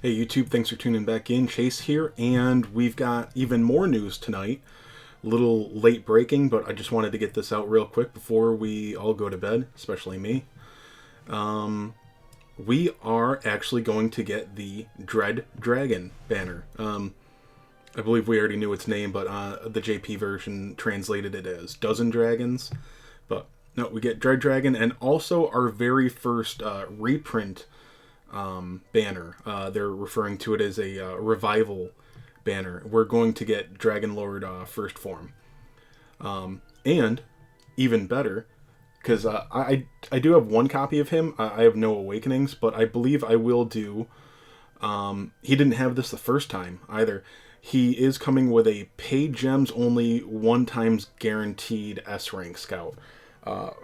Hey YouTube, thanks for tuning back in. Chase here, and we've got even more news tonight. A little late breaking, but I just wanted to get this out real quick before we all go to bed, especially me. We are actually going to get the Dread Dragon banner. I believe we already knew its name, but the JP version translated it as Dozen Dragons. But no, we get Dread Dragon, and also our very first reprint banner. They're referring to it as a revival banner. We're going to get Dragon Lord first form. And even better, because I do have one copy of him. I have no awakenings, but I believe I will do. He didn't have this the first time either. He is coming with a paid gems only 1 times guaranteed S rank scout.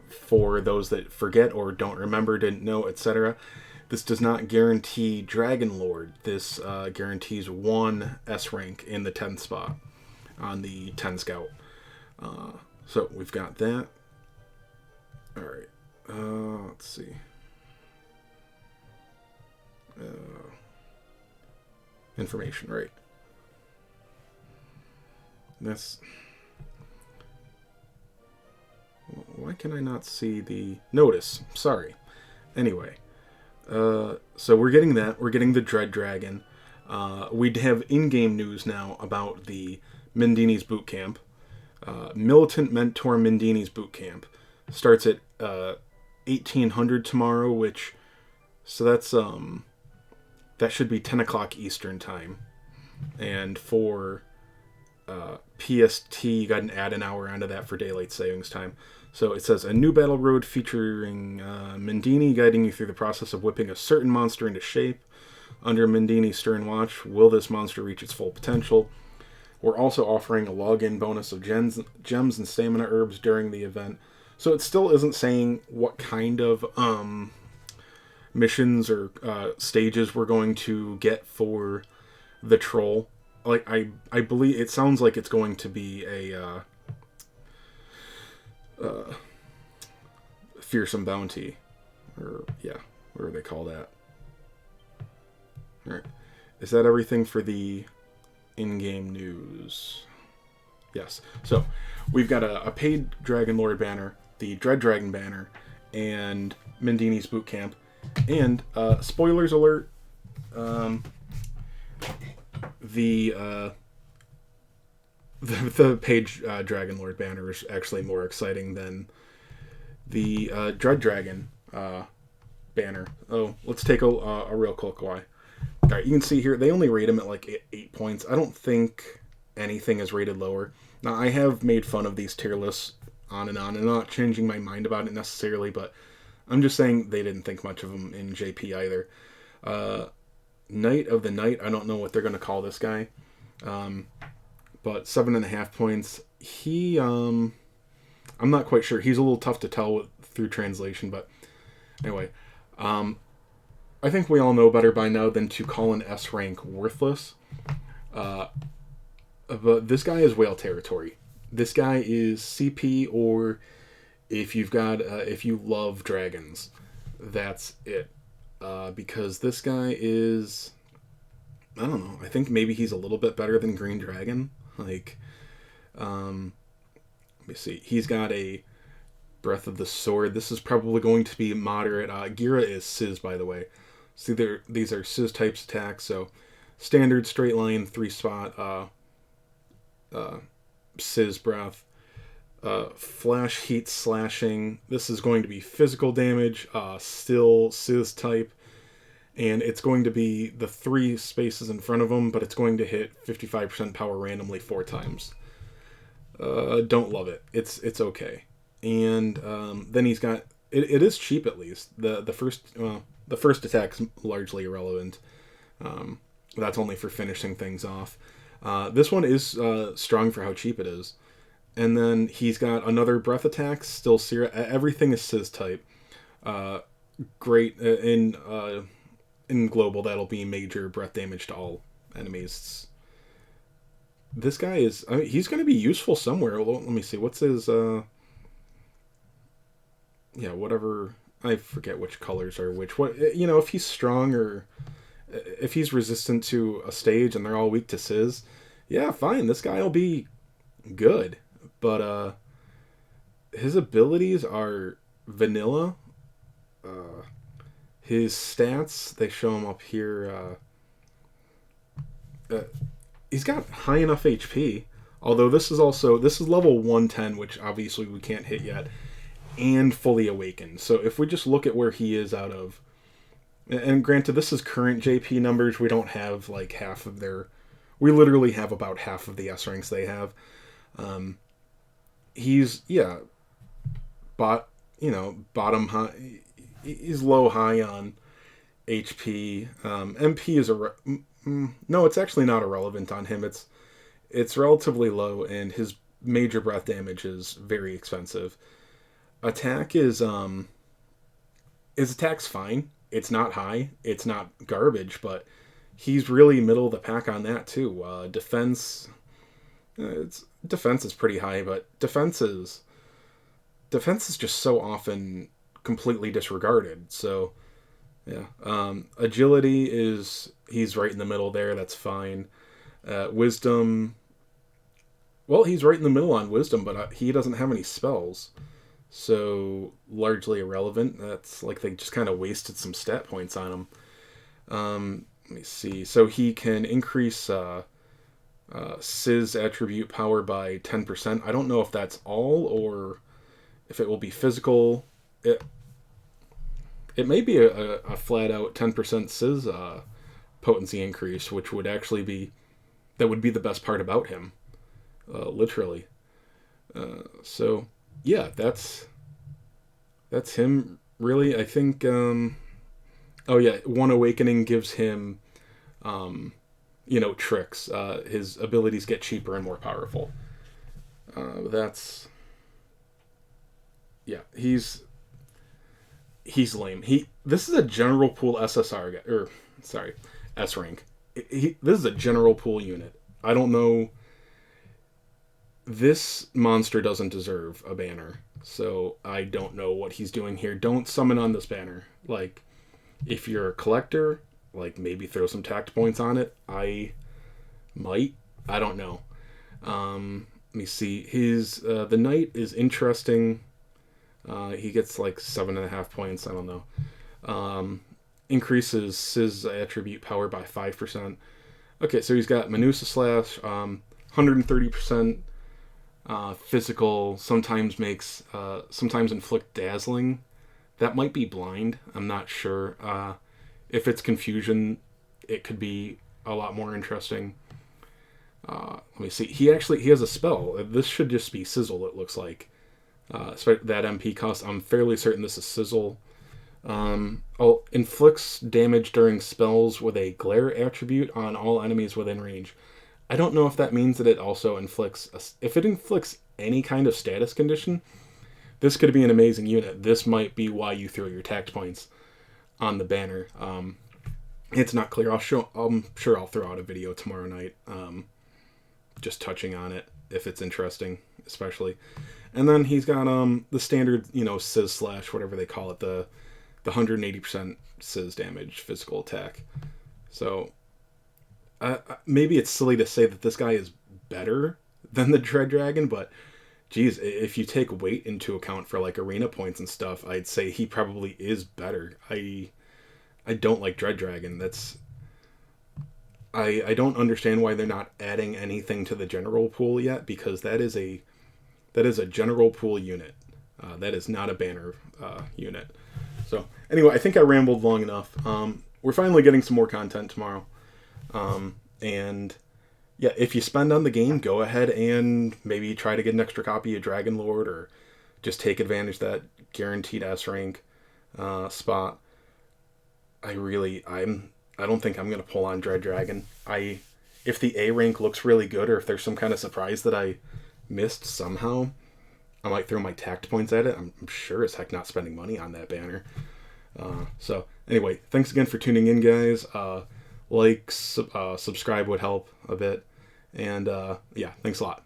For those that forget or don't remember, didn't know, etc. This does not guarantee Dragon Lord. This guarantees 1 S rank in the 10th spot on the 10 scout. So we've got that. Alright. Let's see. Information, right. That's... Why can I not see the notice? Sorry. Anyway. So we're getting that. We're getting the Dread Dragon. We have in-game news now about the Mindini's Boot Camp. Militant Mentor Mindini's Boot Camp starts at 1800 tomorrow, which... So that's, that should be 10 o'clock Eastern time. And for PST, you got to add an hour onto that for daylight savings time. So it says, a new battle road featuring Mindini guiding you through the process of whipping a certain monster into shape. Under Mindini's stern watch, will this monster reach its full potential? We're also offering a login bonus of gems and stamina herbs during the event. So it still isn't saying what kind of missions or stages we're going to get for the troll. Like, I believe it sounds like it's going to be a fearsome bounty, or yeah, what do they call that? All right, is that everything for the in-game news? Yes. So we've got a paid Dragon Lord banner, the Dread Dragon banner, and Mindini's Boot Camp, and spoilers alert. The page Dragon Lord banner is actually more exciting than the Dread Dragon banner. Oh, let's take a real quick why. Alright, you can see here, they only rate him at like 8 points. I don't think anything is rated lower. Now, I have made fun of these tier lists on, and I'm not changing my mind about it necessarily, but I'm just saying they didn't think much of him in JP either. Knight of the Night, I don't know what they're going to call this guy. But 7.5 points. He, I'm not quite sure. He's a little tough to tell through translation, but anyway. I think we all know better by now than to call an S rank worthless. But this guy is whale territory. This guy is CP, or if you've got, if you love dragons, that's it. Because this guy is, I don't know, I think maybe he's a little bit better than Green Dragon. Like, let me see. He's got a Breath of the Sword. This is probably going to be moderate. Gira is Sizz, by the way. See, these are Sizz types attacks. So, standard, straight line, 3-spot, Sizz Breath. Flash, Heat, Slashing. This is going to be physical damage, still Sizz type. And it's going to be the 3 spaces in front of him, but it's going to hit 55% power randomly 4 times. Don't love it. It's okay. And then he's got... It is cheap, at least. The first attack's largely irrelevant. That's only for finishing things off. This one is strong for how cheap it is. And then he's got another breath attack, still Sierra. Everything is Sizz type. Great in global, that'll be major breath damage to all enemies. This guy is, I mean, he's going to be useful somewhere. Let me see, what's his, yeah, whatever, I forget which colors are which. What, you know, if he's strong or If he's resistant to a stage and they're all weak to Sizz, yeah, fine, this guy will be good. But his abilities are vanilla. His stats, they show him up here. He's got high enough HP. Although this is level 110, which obviously we can't hit yet, and fully awakened. So if we just look at where he is out of, and granted this is current JP numbers, we don't have like half of their, we literally have about half of the S ranks they have. He's bottom high. He's low high on HP. MP is no, it's actually not irrelevant on him. It's relatively low, and his major breath damage is very expensive. Attack is his attack's fine. It's not high. It's not garbage, but he's really middle of the pack on that too. Defense, defense is pretty high, but defense is just so often completely disregarded. So yeah, agility he's right in the middle there. That's fine. Wisdom, well, he's right in the middle on wisdom, but he doesn't have any spells, so largely irrelevant. That's like they just kind of wasted some stat points on him. Let me see. So he can increase Sizz attribute power by 10%. I don't know if that's all or if it will be physical. It may be a flat out 10% Sizz potency increase, which would actually be, that would be the best part about him, literally. So yeah, that's him really. I think oh yeah, one awakening gives him tricks. His abilities get cheaper and more powerful. That's, yeah, he's lame. This is a general pool SSR guy, or sorry, S rank. This is a general pool unit. I don't know. This monster doesn't deserve a banner, so I don't know what he's doing here. Don't summon on this banner. Like, if you're a collector, like maybe throw some tact points on it. I might. I don't know. Let me see. His the knight is interesting. He gets like 7.5 points. I don't know. Increases Sizz attribute power by 5%. Okay, so he's got Menusa Slash, 130% physical. Sometimes inflict dazzling. That might be blind. I'm not sure. If it's confusion, it could be a lot more interesting. Let me see. He has a spell. This should just be Sizzle, it looks like. That MP cost. I'm fairly certain this is Sizzle. Inflicts damage during spells with a glare attribute on all enemies within range. I don't know if that means that it also inflicts... if it inflicts any kind of status condition, this could be an amazing unit. This might be why you throw your tact points on the banner. It's not clear. I'm sure I'll throw out a video tomorrow night, just touching on it if it's interesting, especially. And then he's got the standard, Sizz slash, whatever they call it, the 180% Sizz damage physical attack. So maybe it's silly to say that this guy is better than the Dread Dragon, but geez, if you take weight into account for like arena points and stuff, I'd say he probably is better. I don't like Dread Dragon. I don't understand why they're not adding anything to the general pool yet, because that is a general pool unit. That is not a banner unit. So anyway, I think I rambled long enough. We're finally getting some more content tomorrow. And yeah, if you spend on the game, go ahead and maybe try to get an extra copy of Dragon Lord, or just take advantage of that guaranteed S rank spot. I don't think I'm going to pull on Dread Dragon. If the A rank looks really good, or if there's some kind of surprise that I missed somehow, I might throw my tact points at it. I'm sure as heck not spending money on that banner. So anyway, thanks again for tuning in, guys. Subscribe would help a bit. And yeah, thanks a lot.